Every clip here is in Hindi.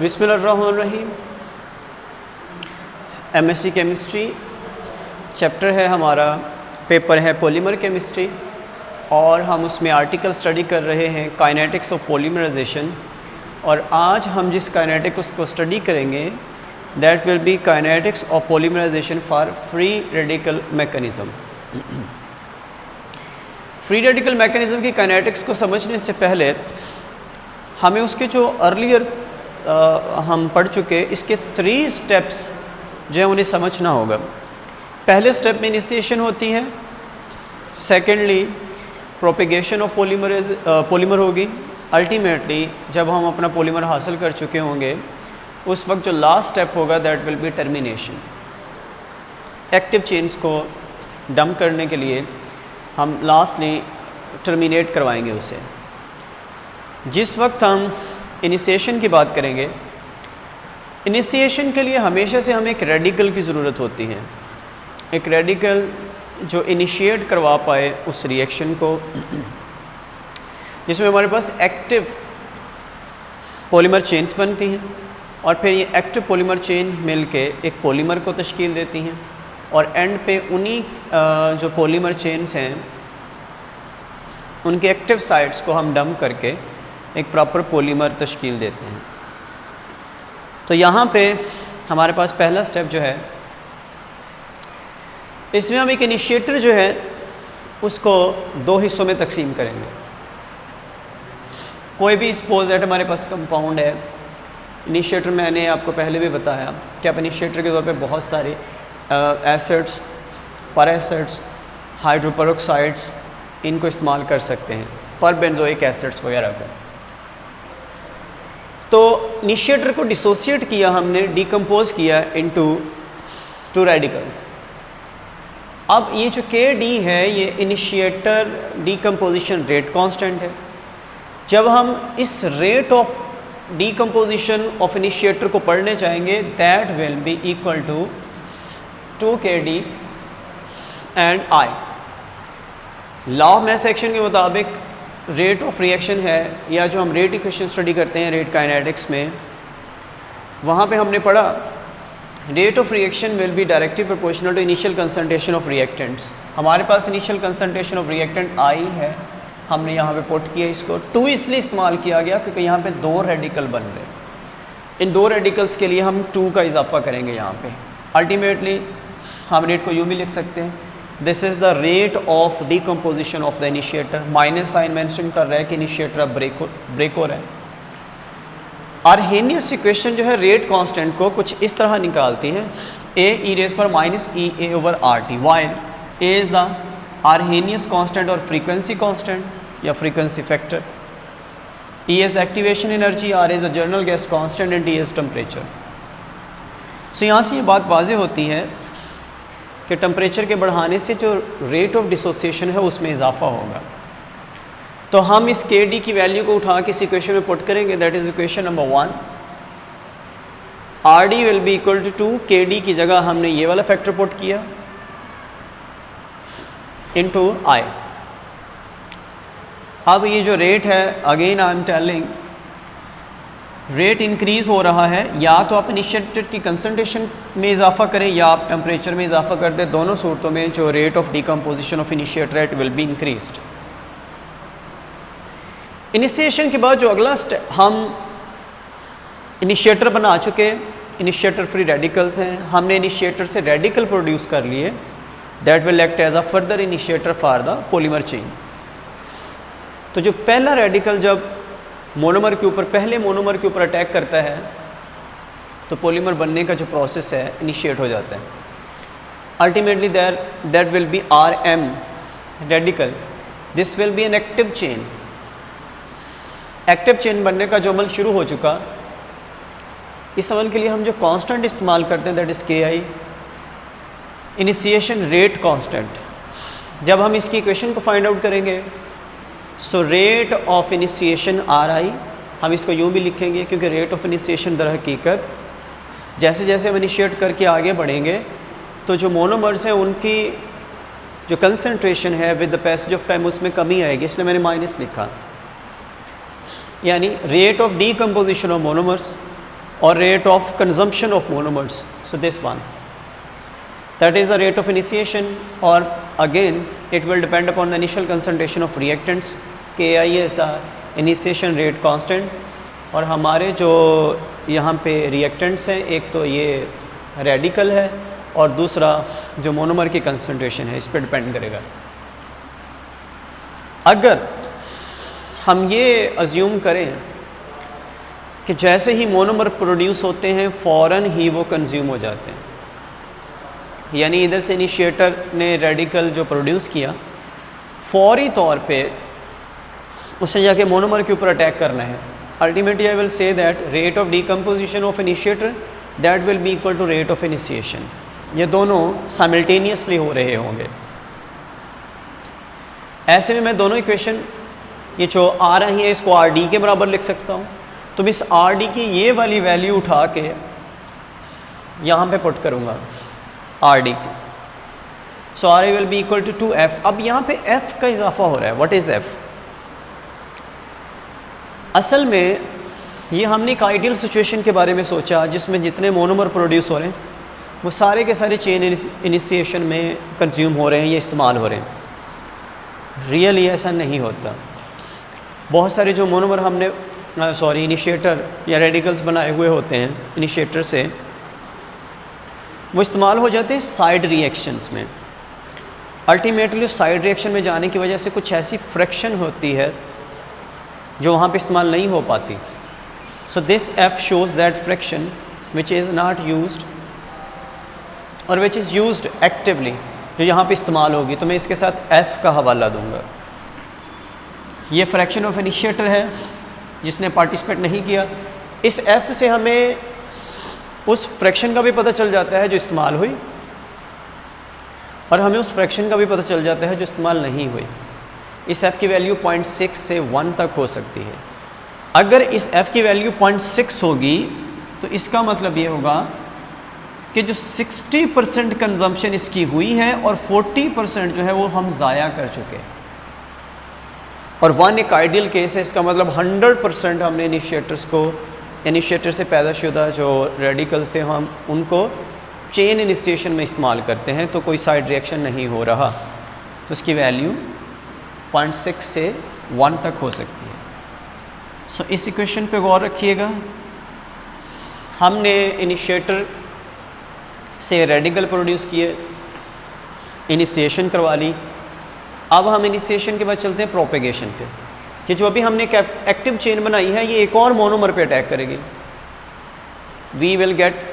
बिस्मिल्लाहिर्रहमानिर्रहीम। एमएससी केमिस्ट्री चैप्टर है हमारा, पेपर है पॉलीमर केमिस्ट्री और हम उसमें आर्टिकल स्टडी कर रहे हैं काइनेटिक्स ऑफ पॉलीमराइजेशन। और आज हम जिस काइनेटिक्स को स्टडी करेंगे that will be kinetics of polymerization for free radical mechanism. Free radical mechanism की काइनेटिक्स को समझने से पहले हमें उसके जो अर्लियर हम पढ़ चुके इसके 3 स्टेप्स जो है उन्हें समझना होगा। पहले स्टेप में इनिशिएशन होती है, सेकेंडली प्रोपेगेशन ऑफ पॉलीमर होगी। अल्टीमेटली जब हम अपना पॉलीमर हासिल कर चुके होंगे उस वक्त जो लास्ट स्टेप होगा that will B termination. Active chains को डंप करने के लिए हम लास्टली टर्मिनेट करवाएंगे उसे। जिस वक्त हम इनिशिएशन की बात करेंगे, इनिशिएशन के लिए हमेशा से हमें एक रेडिकल की ज़रूरत होती है, एक रेडिकल जो इनिशिएट करवा पाए उस रिएक्शन को, जिसमें हमारे पास एक्टिव पॉलीमर चेन्स बनती हैं और फिर ये एक्टिव पॉलीमर चेन मिलके एक पॉलीमर को तश्कील देती हैं और एंड पे उन्हीं जो पॉलीमर चेन्स हैं उनके एक्टिव साइट्स को हम डंप करके एक प्रॉपर पॉलीमर तश्कील देते हैं। तो यहाँ पे हमारे पास पहला स्टेप जो है, इसमें हम एक इनिशिएटर जो है उसको 2 हिस्सों में तकसीम करेंगे। कोई भी सपोज दैट हमारे पास कंपाउंड है, इनिशिएटर मैंने आपको पहले भी बताया कि आप इनिशिएटर के तौर पे बहुत सारे एसिड्स, पैरासिड्स, हाइड्रोपेरोक्साइड्स इनको इस्तेमाल कर सकते हैं, परबेंजोइक एसिड्स वगैरह को। तो इनिशिएटर को डिसोसिएट किया हमने, डिकम्पोज किया इनटू 2 रेडिकल्स। अब ये जो KD है ये इनिशिएटर डिकम्पोजिशन रेट कांस्टेंट है। जब हम इस rate of decomposition of initiator को पढ़ने जाएंगे that will be equal to 2KD and I। Law of mass action के मुताबिक रेट ऑफ रिएक्शन है, या जो हम रेट इक्वेशन स्टडी करते हैं रेट काइनेटिक्स में, वहाँ पे हमने पढ़ा rate of reaction will be directly proportional to initial concentration of reactants. हमारे पास initial concentration of reactant I है, हमने यहाँ पे पुट किया इसको। 2 इसलिए इस्तेमाल किया गया क्योंकि यहाँ पे 2 रेडिकल बन रहे हैं। इन 2 रेडिकल्स के लिए हम 2 का इजाफा करेंगे यहाँ पे। अल्टीमेटली हम रेट को यूँ भी लिख सकते हैं, this is the rate of decomposition of the initiator. Minus sign mention कर रहा है कि इनिशिएटर अब ब्रेक हो रहा है। आर्हेनियस इक्वेशन जो है रेट कांस्टेंट को कुछ इस तरह निकालती है, a e⁻⁻ while a is the Arrhenius constant और फ्रीक्वेंसी कांस्टेंट या frequency factor, E is the activation energy, R is the general gas constant and T is temperature. So यहाँ से ये बात वाज़ेह होती है कि टेम्परेचर के बढ़ाने से जो रेट ऑफ डिसोसिएशन है उसमें इजाफा होगा। तो हम इस KD की वैल्यू को उठा के इस इक्वेशन में पुट करेंगे, that is equation number 1। RD will be equal to 2, KD की जगह हमने ये वाला फैक्टर पुट किया इनटू I। अब ये जो रेट है, again I am telling, rate increase हो रहा है, या तो आप इनिशिएटर की कंसंट्रेशन में इजाफा करें या आप टेम्परेचर में इजाफा कर दें। दोनों सूरतों में जो rate of decomposition of initiator rate will be increased. Initiation के बाद जो अगला स्टेप, हम इनिशिएटर बना चुके, इनिशिएटर फ्री रेडिकल्स हैं, हमने इनिशिएटर से रेडिकल प्रोड्यूस कर लिए, that will act as a further initiator for the polymer chain. तो जो पहला रेडिकल जब मोनोमर के ऊपर, पहले मोनोमर के ऊपर अटैक करता है तो पॉलीमर बनने का जो प्रोसेस है इनिशिएट हो जाता है। Ultimately that will B RM radical, this will be an active chain. Active chain बनने का जो अमल शुरू हो चुका, इस अमल के लिए हम जो कांस्टेंट इस्तेमाल करते हैं that is KI, initiation rate constant. जब हम इसकी इक्वेशन को फाइंड आउट करेंगे, so rate of initiation RI, हम इसको यूँ भी लिखेंगे क्योंकि रेट ऑफ इनिशिएशन दर हकीकत जैसे जैसे हम इनिशिएट करके आगे बढ़ेंगे तो जो मोनोमर्स हैं उनकी जो कंसंट्रेशन है with the passage of time उसमें कमी आएगी, इसलिए मैंने माइनस लिखा। यानी rate of decomposition of monomers or rate of consumption of monomers. So this one, that is the rate of initiation, or again it will depend upon the initial concentration of reactants. Ki is the initiation rate constant, और हमारे जो यहाँ पे reactants हैं, एक तो ये radical है और दूसरा जो मोनोमर की कंसंट्रेशन है, इस पर डिपेंड करेगा। अगर हम ये अज्यूम करें कि जैसे ही मोनोमर प्रोड्यूस होते हैं फ़ौरन ही वो कंज्यूम हो जाते हैं, यानी इधर से इनिशिएटर ने रेडिकल जो प्रोड्यूस किया फौरी तौर पे उसे जाके मोनोमर के ऊपर अटैक करना है। Ultimately I will say that rate of decomposition of initiator that will be equal to rate of initiation. ये दोनों साइमल्टेनियसली हो रहे होंगे। ऐसे में मैं दोनों इक्वेशन ये जो आ रही है इसको आर डी के बराबर लिख सकता हूँ। तो मैं इस आर डी की ये वाली वैल्यू उठा के यहाँ पे पुट करूँगा आर डी की। So R I will be equal to 2f। अब यहाँ पे f का इजाफा हो रहा है। What is f? असल में ये हमने एक आइडियल सिचुएशन के बारे में सोचा जिसमें जितने मोनोमर प्रोड्यूस हो रहे हैं वो सारे के सारे चेन इनिशिएशन में कंज्यूम हो रहे हैं या इस्तेमाल हो रहे हैं। रियली ऐसा नहीं होता। बहुत सारे जो मोनोमर हमने इनिशिएटर या रेडिकल्स बनाए हुए होते हैं इनिशिएटर से, वो इस्तेमाल हो जाते हैं साइड रिएक्शंस में। अल्टीमेटली साइड रिएक्शन में जाने की वजह से कुछ ऐसी फ्रिक्शन होती है जो वहाँ पे इस्तेमाल नहीं हो पाती। So this F shows that friction which is not used और विच इज़ यूज्ड एक्टिवली, जो यहाँ पे इस्तेमाल होगी। तो मैं इसके साथ एफ़ का हवाला दूंगा। ये फ्रैक्शन ऑफ इनिशिएटर है जिसने पार्टिसिपेट नहीं किया। इस एफ़ से हमें उस फ्रैक्शन का भी पता चल जाता है जो इस्तेमाल हुई, और हमें उस फ्रैक्शन का भी पता चल जाता है जो इस्तेमाल नहीं हुई। इस एफ़ की वैल्यू 0.6 से 1 तक हो सकती है। अगर इस एफ़ की वैल्यू 0.6 होगी तो इसका मतलब ये होगा कि जो 60% कंजम्पशन इसकी हुई है और 40% जो है वो हम ज़ाया कर चुके हैं। और 1 एक आइडियल केस है। इसका मतलब 100% हमने इनिशिएटर से पैदा शुदा जो रेडिकल्स थे हम उनको चेन इनिशिएशन में इस्तेमाल करते हैं, तो कोई साइड रिएक्शन नहीं हो रहा। तो उसकी वैल्यू 0.6 से 1 तक हो सकती है। सो इस इक्वेशन पे गौर रखिएगा। हमने इनिशिएटर से रेडिकल प्रोड्यूस किए, इनिशिएशन करवा ली। अब हम इनिशिएशन के बाद चलते हैं प्रोपेगेशन पे कि जो अभी हमने एक्टिव चेन बनाई है ये एक और मोनोमर पे अटैक करेगी। We will get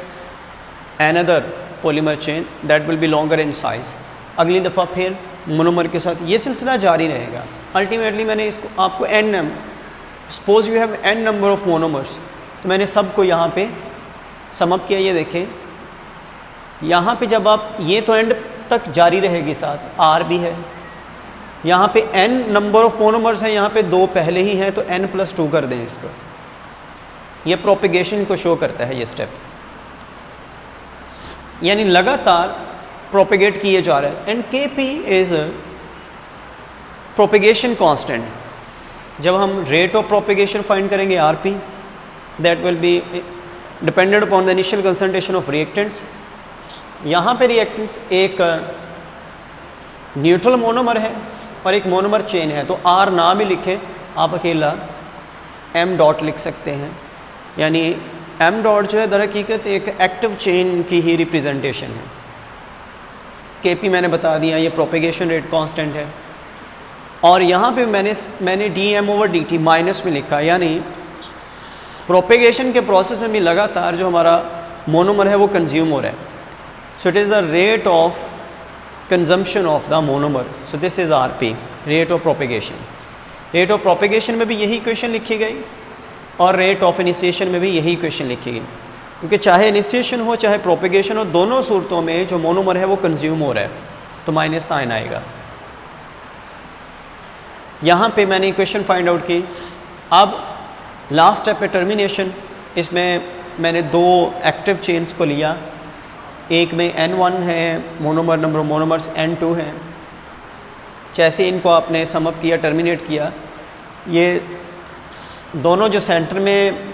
another polymer chain that will be longer in size. अगली दफ़ा फिर मोनोमर के साथ ये सिलसिला जारी रहेगा। अल्टीमेटली मैंने इसको आपको suppose you have n number of monomers, तो मैंने सबको यहाँ पे समअप किया। ये देखें यहाँ पे जब आप ये तो एंड तक जारी रहेगी, साथ r भी है। यहाँ पे n नंबर ऑफ मोनोमर्स हैं, यहाँ पे 2 पहले ही हैं तो n+2 कर दें इसको। ये प्रोपेगेशन को शो करता है ये स्टेप, यानी लगातार प्रोपेगेट किए जा रहे हैं। And Kp is propagation constant. जब हम रेट ऑफ प्रोपेगेशन फाइंड करेंगे Rp, that will be dependent upon the initial concentration of reactants. यहाँ पे रिएक्टेंट्स एक न्यूट्रल मोनोमर है और एक मोनोमर चेन है, तो R ना भी लिखें आप अकेला m डॉट लिख सकते हैं। यानी m डॉट जो है दर हकीकत एक एक्टिव चेन की ही रिप्रेजेंटेशन है। Kp मैंने बता दिया, ये प्रोपेगेशन रेट कांस्टेंट है। और यहाँ पे मैंने dm/dt माइनस में लिखा, यानी प्रोपेगेशन के प्रोसेस में भी लगातार जो हमारा मोनोमर है वो कंज्यूम हो रहा है। So it is the rate of consumption of the monomer. So this is Rp, rate of propagation. Rate of propagation में भी यही इक्वेशन लिखी गई और रेट ऑफ इनिशिएशन में भी यही इक्वेशन लिखी गई, क्योंकि चाहे इनिशिएशन हो चाहे प्रोपेगेशन हो, दोनों सूरतों में जो मोनोमर है वो कंज्यूम हो रहा है, तो माइनस साइन आएगा। यहाँ पे मैंने इक्वेशन फाइंड आउट की। अब लास्ट स्टेप पे टर्मिनेशन। इसमें मैंने 2 एक्टिव चेन्स को लिया, एक में N1 है monomer, number of monomers N2 हैं। जैसे इनको आपने समअप किया, टर्मिनेट किया, ये दोनों जो सेंटर में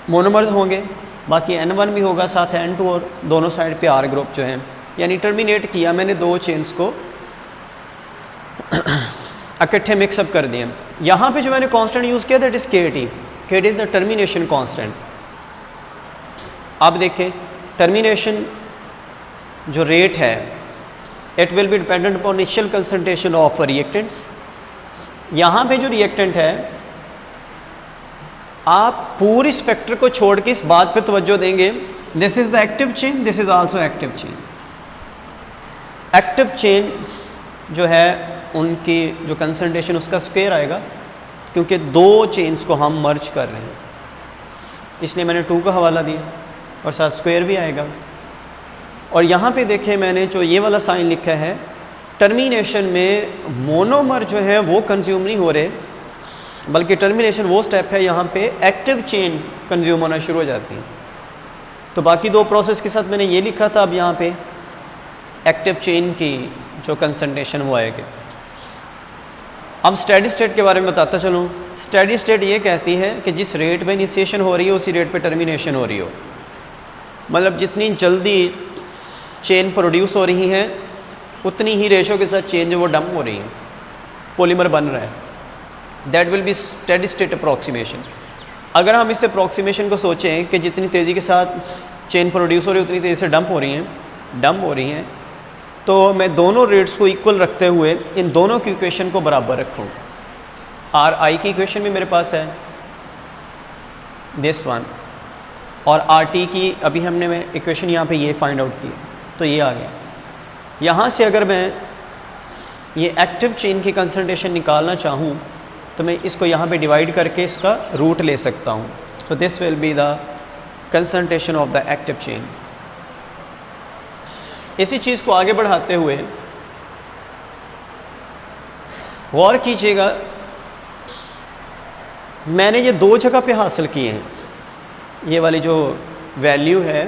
मोनोमर्स होंगे बाकी N1 भी होगा, साथ N2 और दोनों साइड पे R ग्रुप जो हैं, यानी टर्मिनेट किया मैंने दो चेन्स को इकट्ठे मिक्सअप कर दिए। यहाँ पे जो मैंने कांस्टेंट यूज़ किया that is KT, KT is the termination constant. अब देखें टर्मिनेशन जो रेट है it will be dependent upon initial concentration of reactants. यहाँ पे जो रिएक्टेंट है आप पूरी इस फैक्टर को छोड़ के इस बात पे तवज्जो देंगे, this is the active chain, this is also active chain. Active chain जो है उनकी जो कंसंट्रेशन उसका स्क्वायर आएगा, क्योंकि दो चेन्स को हम मर्ज कर रहे हैं, इसलिए मैंने 2 का हवाला दिया और साथ स्क्वायर भी आएगा। और यहाँ पे देखें मैंने जो ये वाला साइन लिखा है, टर्मिनेशन में मोनोमर जो है वो कंज्यूम नहीं हो रहे, बल्कि टर्मिनेशन वो स्टेप है यहाँ पे एक्टिव चेन कंज्यूम होना शुरू हो जाती है। तो बाकी दो प्रोसेस के साथ मैंने ये लिखा था, अब यहाँ पे एक्टिव चेन की जो कंसंट्रेशन वो आएगी। अब स्टेडी स्टेट के बारे में बताता चलूँ। स्टेडी स्टेट ये कहती है कि जिस रेट पे इनिशिएशन हो रही है उसी रेट पे टर्मिनेशन हो रही हो, मतलब जितनी जल्दी चेन प्रोड्यूस हो रही हैं उतनी ही रेशो के साथ चेन जो वो डंप हो रही है, पॉलीमर बन रहा है, that will be steady state approximation. अगर हम इस अप्रॉक्सीमेशन को सोचें कि जितनी तेज़ी के साथ चेन प्रोड्यूस हो रही है उतनी तेज़ी से डंप हो रही हैं, तो मैं दोनों रेट्स को इक्वल रखते हुए इन दोनों की इक्वेशन को बराबर रखूँ। आर आई की इक्वेशन भी मेरे पास है दिस वन, और आर टी की अभी हमने मैं इक्वेशन यहाँ पे ये फाइंड आउट की, तो ये आ गया। यहाँ से अगर मैं ये एक्टिव चेन की कंसंट्रेशन निकालना चाहूँ तो मैं इसको यहाँ पे डिवाइड करके इसका रूट ले सकता हूँ। So this will be the concentration of the active chain. इसी चीज़ को आगे बढ़ाते हुए गौर कीजिएगा, मैंने ये दो जगह पे हासिल किए हैं। ये वाली जो वैल्यू है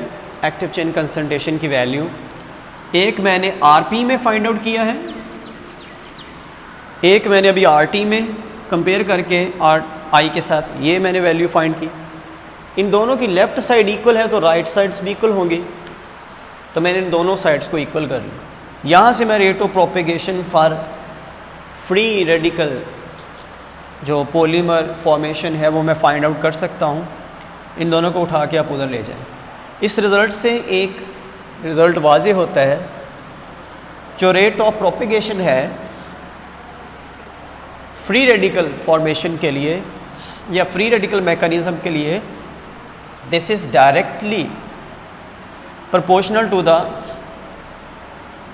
एक्टिव चेन कंसंट्रेशन की वैल्यू, एक मैंने आरपी में फाइंड आउट किया है, एक मैंने अभी आरटी में कंपेयर करके आर आई के साथ ये मैंने वैल्यू फाइंड की। इन दोनों की लेफ़्ट साइड इक्वल है तो राइट साइड्स भी इक्वल होंगे, तो मैंने इन दोनों साइड्स को इक्वल कर लिया। यहाँ से मैं rate of propagation for free radical जो पॉलीमर फॉर्मेशन है वो मैं फाइंड आउट कर सकता हूँ। इन दोनों को उठा के आप उधर ले जाएं। इस रिज़ल्ट से एक रिज़ल्ट वाज़े होता है, जो रेट ऑफ प्रोपेगेशन है फ्री रेडिकल फॉर्मेशन के लिए या फ्री रेडिकल मैकेनिज़्म के लिए, this is directly proportional to the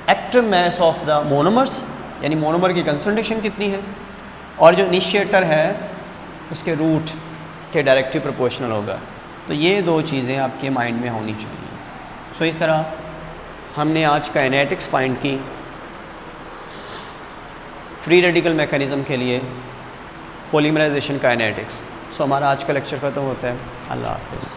active mass of the monomers, यानी मोनोमर की कंसंट्रेशन कितनी है, और जो इनिशिएटर है उसके रूट के डायरेक्टली प्रोपोर्शनल होगा। तो ये दो चीज़ें आपके माइंड में होनी चाहिए। सो इस तरह हमने आज काइनेटिक्स फाइंड की फ्री रेडिकल मैकेनिज़्म के लिए, पॉलीमराइजेशन काइनेटिक्स। सो हमारा आज का लेक्चर ख़त्म होता है। अल्लाह हाफ़िज़।